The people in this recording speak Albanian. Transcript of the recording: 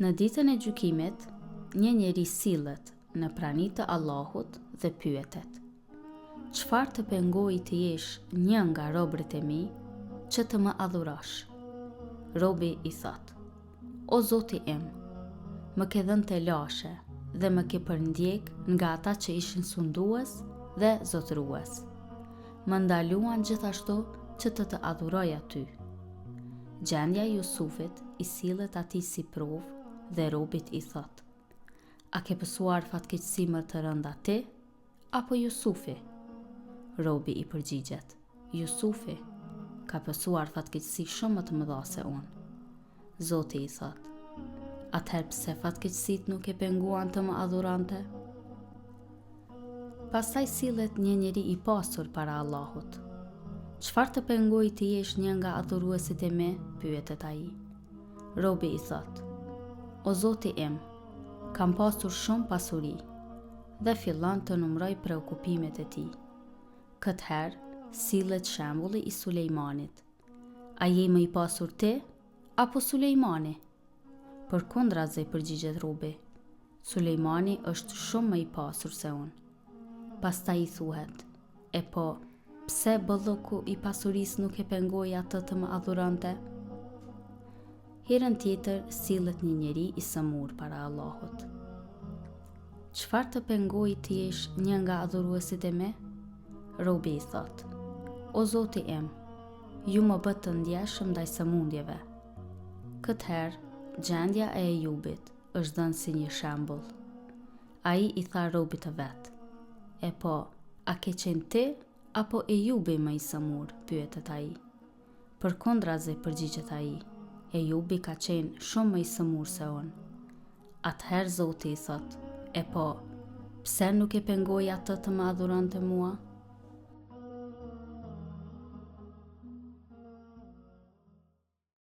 Në ditën e gjykimit, një njeri sillet në prani të Allahut dhe pyetet: çfarë të pengoj të jesh një nga robërit e mi që të më adhurosh? Robi i thot: o Zoti im, më ke dhënë të lashe dhe më ke përndjek nga ata që ishin sundues dhe zotërues. Më ndaluan gjithashtu që të adhuroj ty. Gjendja e Jusufit i sillet atij si provë dhe robit i thot: a ke pësuar fatkeqësi më të rënda ti apo Jusufi? Robi i përgjigjet: Jusufi ka pësuar fatkeqësi shumë më të mëdha se unë. Zoti i thot: atëherë pse fatkeqësit nuk e penguan të më adhurante? Pastaj sillet një njeri i pasur para Allahut. Çfarë të pengoj të jesh një nga adhuruesit e mi? Pyetet ai. Robi i thot: o Zoti im, kam pasur shumë pasuri, dhe fillon të numëroj preokupimet e tij. Këtëherë sillet shembulli i Sulejmanit. A je më i pasur ti apo Sulejmani? Përkundrazi, përgjigjet robi: Sulejmani është shumë më i pasur se unë. Pastaj i thuhet: e po, pse bolloku i pasurisë nuk e pengoi atë të më adhurante? Herën tjetër sillet një njeri i sëmur para Allahut. Çfarë të pengoj të jesh një nga adhuruesit e mi? Robi i thot: o Zoti im, ju më bë të ndjeshëm ndaj sëmundjeve. Këtëherë gjendja e Ejubit është dhënë si një shembull. Ai i tha robit të vet: e po, a ke qenë ti apo Ejubi më i sëmur? Pyetet ai. Përkundrazi, përgjigjet ai: Ejubi ka qenë shumë më i sëmur se unë. Atëherë Zoti i thot: e po, pse nuk e pengoi atë të më adhuronte mua?